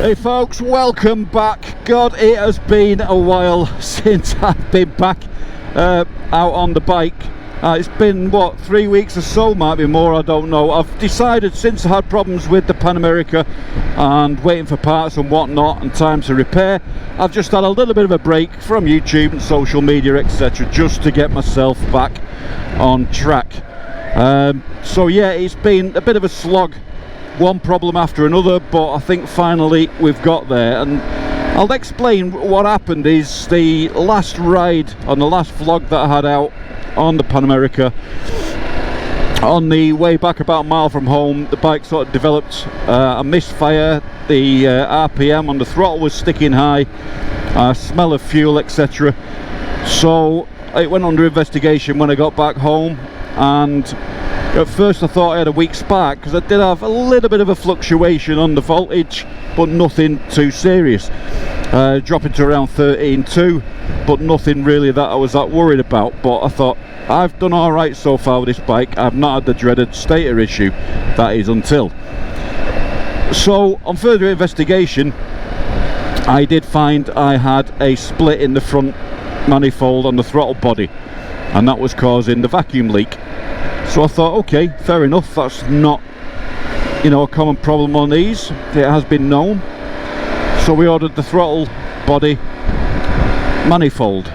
Hey folks, welcome back. God, it has been a while since I've been back out on the bike. It's been, what, 3 weeks or so, might be more, I don't know. I've decided, since I had problems with the Pan America and waiting for parts and whatnot and time to repair, I've just had a little bit of a break from YouTube and social media, etc., just to get myself back on track. So yeah, it's been a bit of a slog, one problem after another, but I think finally we've got there. And I'll explain what happened. Is the last ride on the last vlog that I had out on the Pan America, on the way back about a mile from home, the bike sort of developed a misfire. The RPM on the throttle was sticking high, smell of fuel, etc. So it went under investigation when I got back home, and at first I thought I had a weak spark, because I did have a little bit of a fluctuation on the voltage, but nothing too serious, dropping to around 13.2, but nothing really that I was that worried about. But I thought, I've done alright so far with this bike, I've not had the dreaded stator issue, that is until. So on further investigation, I did find I had a split in the front manifold on the throttle body, and that was causing the vacuum leak. So I thought, okay, fair enough, that's not, you know, a common problem on these, it has been known. So we ordered the throttle body manifold.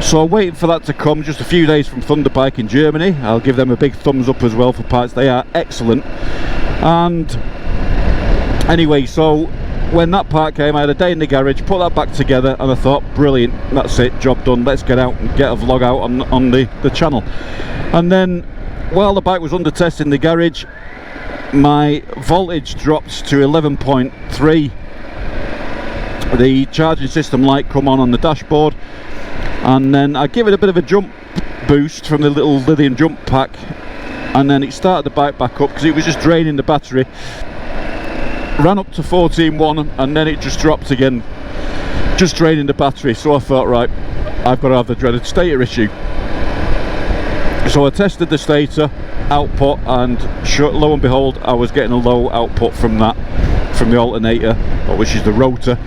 So I'm waiting for that to come, just a few days from Thunderbike in Germany. I'll give them a big thumbs up as well for parts, they are excellent. And anyway, so when that part came, I had a day in the garage, put that back together, and I thought, brilliant, that's it, job done, let's get out and get a vlog out on the channel. And then while the bike was under test in the garage, my voltage dropped to 11.3. The charging system light come on the dashboard, and then I give it a bit of a jump boost from the little lithium jump pack, and then it started the bike back up because it was just draining the battery. Ran up to 14.1 and then it just dropped again, just draining the battery. So I thought, right, I've got to have the dreaded stator issue. So I tested the stator output, and lo and behold, I was getting a low output from that, from the alternator, which is the rotor,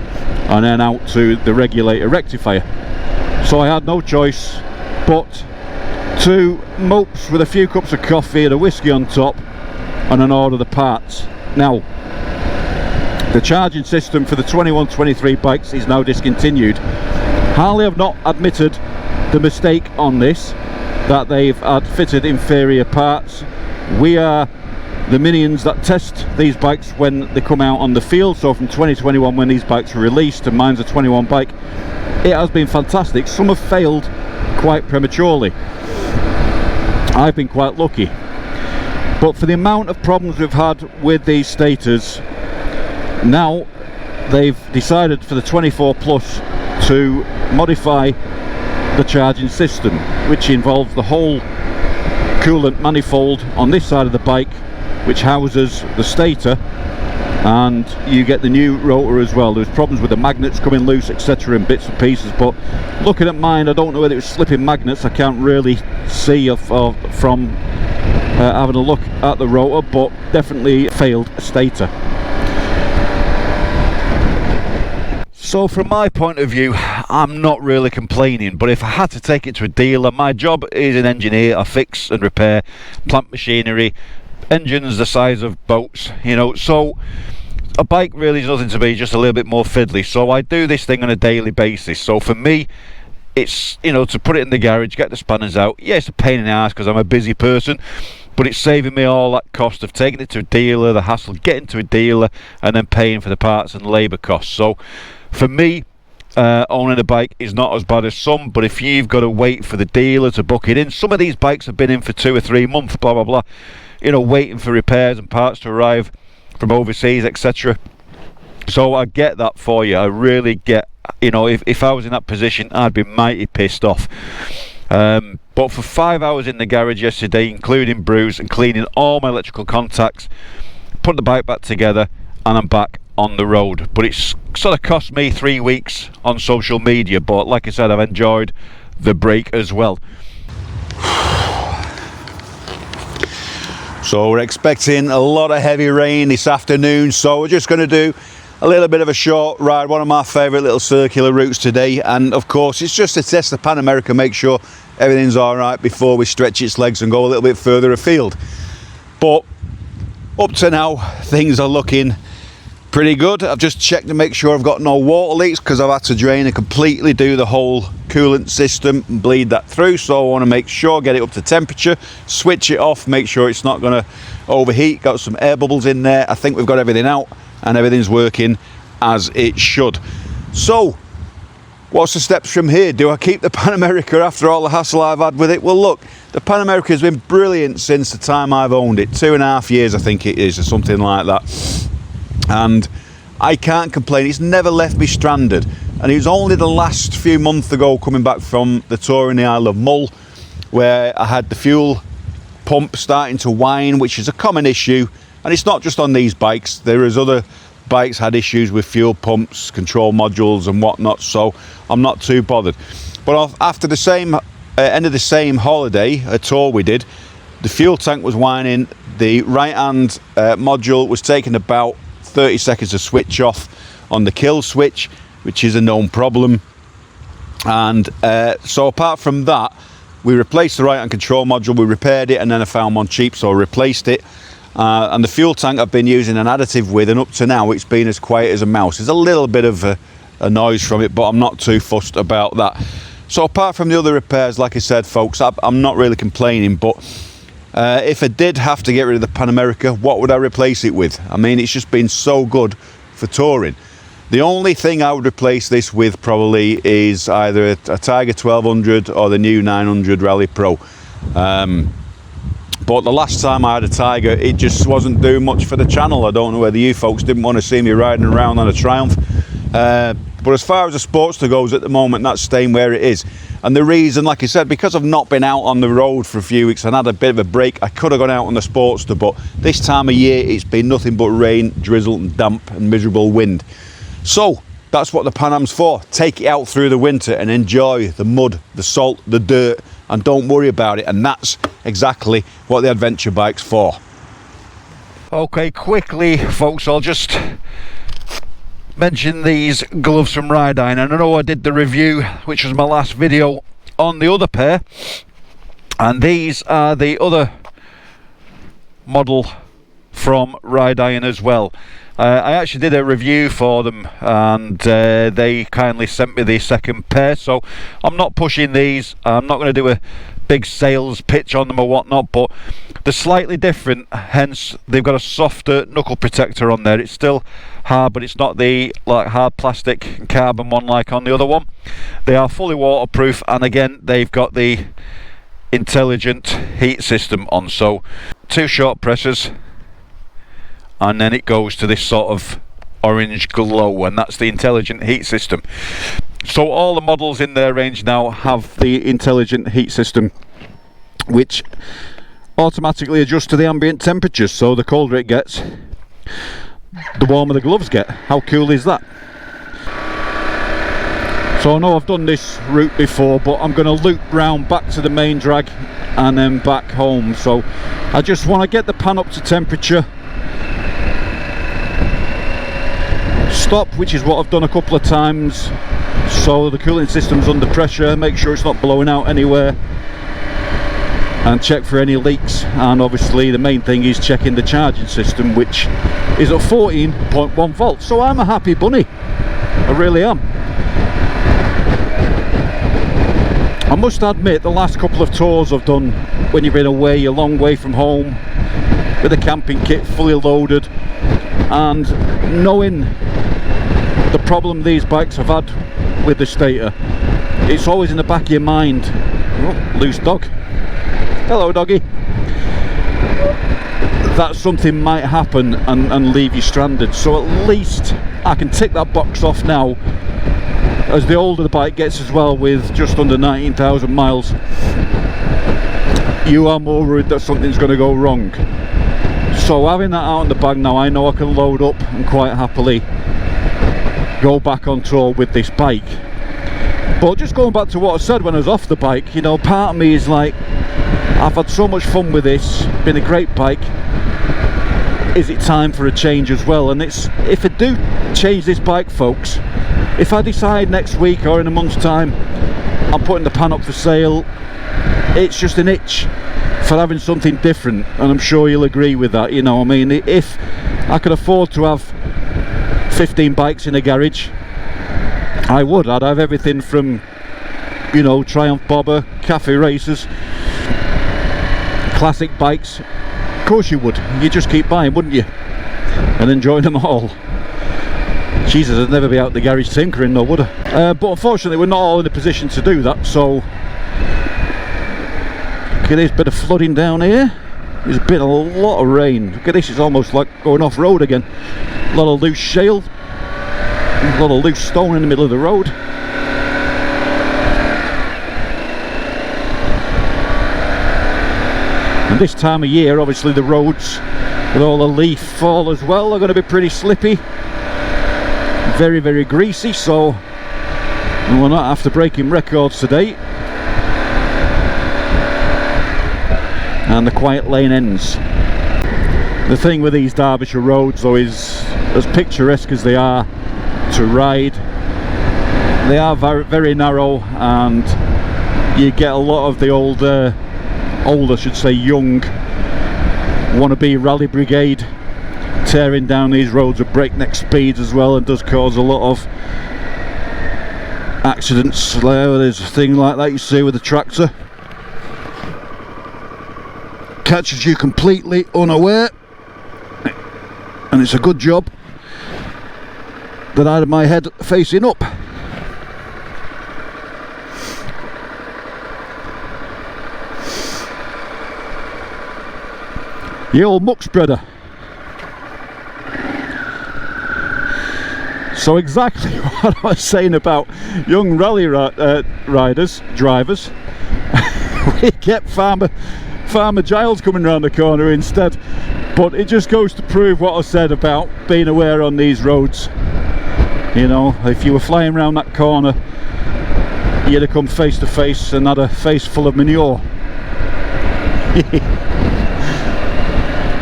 and then out to the regulator rectifier. So I had no choice but to mopes with a few cups of coffee and a whiskey on top, and then order the parts. Now, the charging system for the 21-23 bikes is now discontinued. Harley have not admitted the mistake on this, that they've had fitted inferior parts. We are the minions that test these bikes when they come out on the field. So from 2021, when these bikes were released, and mine's a 21 bike, it has been fantastic. Some have failed quite prematurely. I've been quite lucky. But for the amount of problems we've had with these stators, now they've decided for the 24 Plus to modify the charging system, which involves the whole coolant manifold on this side of the bike, which houses the stator, and you get the new rotor as well. There's problems with the magnets coming loose, etc., in bits and pieces, but looking at mine, I don't know whether it was slipping magnets, I can't really see from having a look at the rotor, but definitely failed stator. So from my point of view, I'm not really complaining, but if I had to take it to a dealer, my job is an engineer. I fix and repair plant machinery, engines the size of boats, you know, so a bike really is nothing to me, just a little bit more fiddly. So I do this thing on a daily basis. So for me, it's, you know, to put it in the garage, get the spanners out. Yeah, it's a pain in the ass because I'm a busy person, but it's saving me all that cost of taking it to a dealer, the hassle getting to a dealer, and then paying for the parts and labour costs. So for me, owning a bike is not as bad as some, but if you've got to wait for the dealer to book it in, some of these bikes have been in for 2 or 3 months, blah blah blah, you know, waiting for repairs and parts to arrive from overseas, etc. So I get that for you, I really get, you know, if I was in that position, I'd be mighty pissed off. But for 5 hours in the garage yesterday, including brews and cleaning all my electrical contacts, put the bike back together, and I'm back on the road. But it's sort of cost me 3 weeks on social media, but like I said, I've enjoyed the break as well. So we're expecting a lot of heavy rain this afternoon, so we're just going to do a little bit of a short ride, one of my favourite little circular routes today, and of course it's just to test the Pan America, make sure everything's alright before we stretch its legs and go a little bit further afield. But up to now things are looking pretty good. I've just checked to make sure I've got no water leaks, because I've had to drain and completely do the whole coolant system and bleed that through, so I want to make sure, get it up to temperature, switch it off, make sure it's not going to overheat. Got some air bubbles in there. I think we've got everything out and everything's working as it should. So what's the steps from here? Do I keep the Pan America after all the hassle I've had with it? Well, look, the Pan America has been brilliant since the time I've owned it. 2.5 years I think it is, or something like that, and I can't complain. It's never left me stranded, and it was only the last few months ago, coming back from the tour in the Isle of Mull, where I had the fuel pump starting to whine, which is a common issue, and it's not just on these bikes. There is other bikes had issues with fuel pumps, control modules and whatnot, so I'm not too bothered. But after the same end of the same holiday, a tour we did, the fuel tank was whining, the right hand module was taking about 30 seconds to switch off on the kill switch, which is a known problem. And so apart from that, we replaced the right hand control module, we repaired it, and then I found one cheap, so I replaced it. And the fuel tank I've been using an additive with, and up to now it's been as quiet as a mouse. There's a little bit of a noise from it, but I'm not too fussed about that. So apart from the other repairs, like I said folks, I'm not really complaining. But if I did have to get rid of the Pan America, what would I replace it with? I mean, it's just been so good for touring. The only thing I would replace this with probably is either a Tiger 1200 or the new 900 Rally Pro. But the last time I had a Tiger, it just wasn't doing much for the channel. I don't know whether you folks didn't want to see me riding around on a Triumph. But as far as the Sportster goes at the moment, that's staying where it is. And the reason, like I said, because I've not been out on the road for a few weeks and had a bit of a break, I could have gone out on the Sportster, but this time of year it's been nothing but rain, drizzle and damp and miserable wind. So that's what the Pan Am's for. Take it out through the winter and enjoy the mud, the salt, the dirt, and don't worry about it. And that's exactly what the adventure bike's for. Okay, quickly folks, I'll just mention these gloves from Rydine. And I know I did the review, which was my last video, on the other pair, and these are the other model from Rydine as well. I actually did a review for them, and they kindly sent me the second pair, so I'm not pushing these. I'm not going to do a big sales pitch on them or whatnot, but they're slightly different, hence they've got a softer knuckle protector on there. It's still hard, but it's not the like hard plastic and carbon one like on the other one. They are fully waterproof, and again they've got the intelligent heat system on, so 2 short presses and then it goes to this sort of orange glow, and that's the intelligent heat system. So all the models in their range now have the intelligent heat system, which automatically adjusts to the ambient temperature, so the colder it gets, the warmer the gloves get. How cool is that? So I know I've done this route before, but I'm going to loop round back to the main drag and then back home. So I just want to get the pan up to temperature, stop, which is what I've done a couple of times, so the cooling system's under pressure, make sure it's not blowing out anywhere, and check for any leaks. And obviously the main thing is checking the charging system, which is at 14.1 volts. So I'm a happy bunny, I really am. I must admit, the last couple of tours I've done, when you've been away a long way from home with a camping kit fully loaded, and knowing the problem these bikes have had with the Stator, it's always in the back of your mind, oh, loose dog, hello doggy, that something might happen and leave you stranded. So at least I can tick that box off now, as the older the bike gets as well, with just under 19,000 miles, you are more worried that something's going to go wrong. So having that out in the bag now, I know I can load up and quite happily go back on tour with this bike. But just going back to what I said when I was off the bike, you know, part of me is like, I've had so much fun with this, been a great bike, is it time for a change as well? And it's, if I do change this bike, folks, if I decide next week or in a month's time I'm putting the pan up for sale, it's just an itch for having something different, and I'm sure you'll agree with that. You know, I mean, if I could afford to have 15 bikes in a garage, I would. I'd have everything from, you know, Triumph bobber, cafe racers, classic bikes. Of course you would. You just keep buying, wouldn't you? And enjoying them all. Jesus, I'd never be out the garage tinkering though, would I? But unfortunately we're not all in a position to do that, so look at this bit of flooding down here. There's been a lot of rain. Look at this, it's almost like going off-road again. A lot of loose shale, a lot of loose stone in the middle of the road. And this time of year, obviously the roads with all the leaf fall as well are going to be pretty slippy, very, very greasy, so we're not after breaking records today. And the quiet lane ends. The thing with these Derbyshire roads though is, as picturesque as they are to ride, they are very, very narrow, and you get a lot of the old I should say young wannabe rally brigade tearing down these roads at breakneck speeds as well, and does cause a lot of accidents. There's a thing like that you see with the tractor, catches you completely unaware, and it's a good job that I had my head facing up. The old muck spreader. So exactly what I was saying about young rally drivers, we get Farmer Giles coming around the corner instead. But it just goes to prove what I said about being aware on these roads. You know, if you were flying around that corner, you'd have come face to face and had a face full of manure.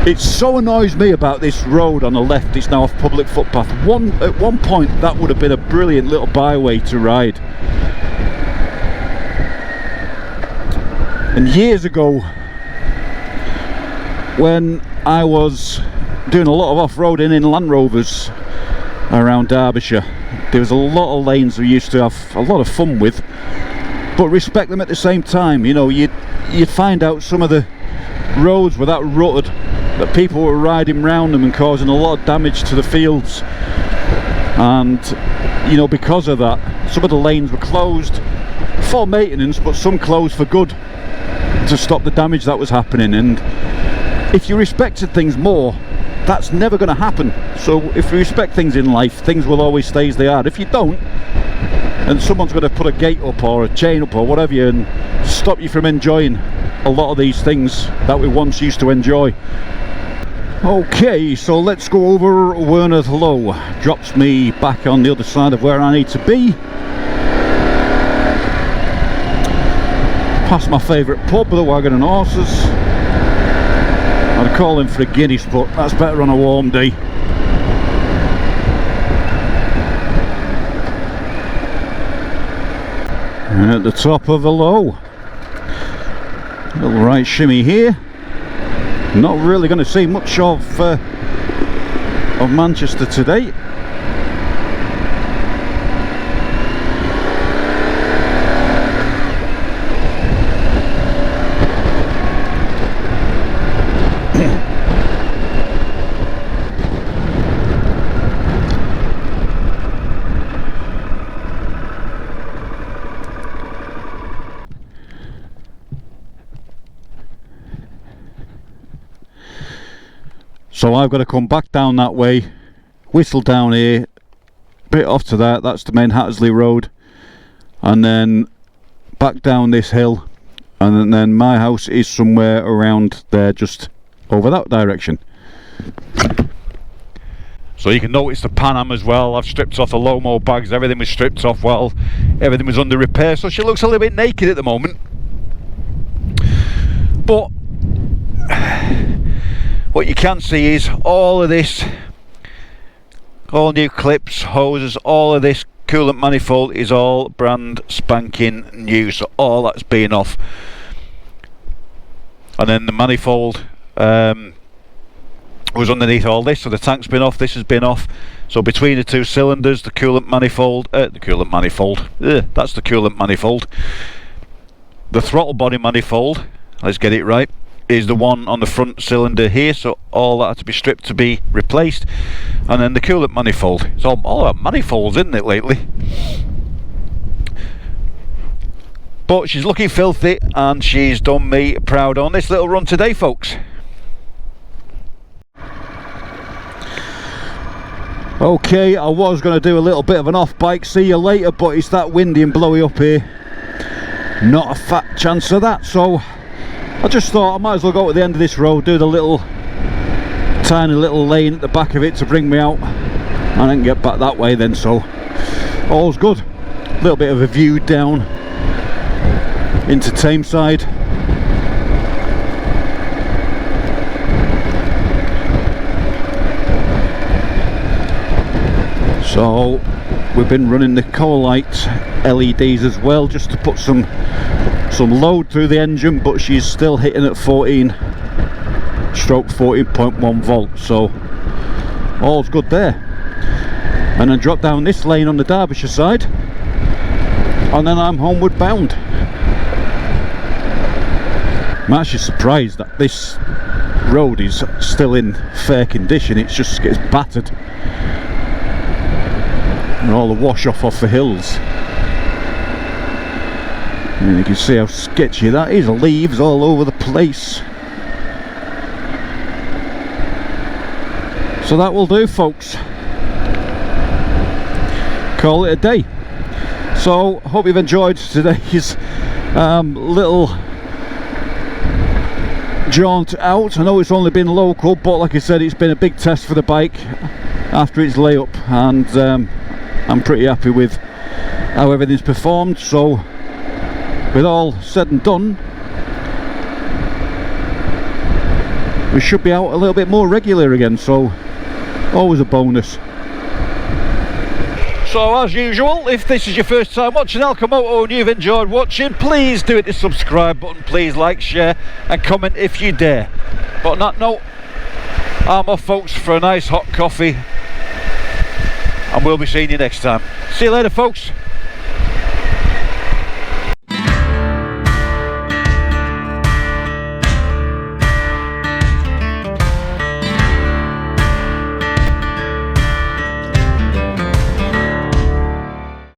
It so annoys me about this road on the left. It's now off public footpath. At one point that would have been a brilliant little byway to ride. And years ago, when I was doing a lot of off-roading in Land Rovers around Derbyshire, there was a lot of lanes we used to have a lot of fun with, but respect them at the same time. You know, you'd find out some of the roads were that rutted that people were riding round them and causing a lot of damage to the fields, and you know, because of that some of the lanes were closed for maintenance, but some closed for good to stop the damage that was happening. And if you respected things more, that's never going to happen. So if you respect things in life, things will always stay as they are. If you don't, and someone's going to put a gate up or a chain up or whatever you, and stop you from enjoying a lot of these things that we once used to enjoy. Okay, so let's go over Werneth Low. Drops me back on the other side of where I need to be. Past my favourite pub, the Wagon and Horses. I'd call him for a Guinness, but that's better on a warm day. And at the top of the low, little right shimmy here. Not really going to see much of Manchester today. So I've got to come back down that way, whistle down here, bit off to that, that's the main Hattersley Road, and then back down this hill, and then my house is somewhere around there, just over that direction. So you can notice the Pan Am as well. I've stripped off the Lomo bags, everything was stripped off while everything was under repair, so she looks a little bit naked at the moment. But what you can see is all of this, all new clips, hoses, all of this coolant manifold is all brand spanking new, so all that's been off. And then the manifold was underneath all this, so the tank's been off, this has been off. So between the two cylinders, the coolant manifold, that's the coolant manifold. The throttle body manifold, let's get it right, is the one on the front cylinder here, so all that had to be stripped to be replaced. And then the coolant manifold, it's all about manifolds, isn't it, lately? But she's looking filthy, and she's done me proud on this little run today, folks. Okay, I was going to do a little bit of an off bike see you later, but it's that windy and blowy up here, not a fat chance of that. So I just thought I might as well go to the end of this road, do the little tiny little lane at the back of it to bring me out, and then get back that way then. So all's good. A little bit of a view down into Tameside. So we've been running the Coolant LEDs as well, just to put some load through the engine, but she's still hitting at 14/14.1 volts, so all's good there. And then drop down this lane on the Derbyshire side, and then I'm homeward bound. I'm actually surprised that this road is still in fair condition. It just gets battered, and all the wash off the hills. And you can see how sketchy that is, leaves all over the place. So that will do, folks. Call it a day. So hope you've enjoyed today's little jaunt out. I know it's only been local, but like I said, it's been a big test for the bike after its layup, and I'm pretty happy with how everything's performed. So with all said and done, we should be out a little bit more regular again, so always a bonus. So as usual, if this is your first time watching ALCHEMOTO and you've enjoyed watching, please do hit the subscribe button, please like, share and comment if you dare. But on that note, I'm off, folks, for a nice hot coffee, and we'll be seeing you next time. See you later, folks.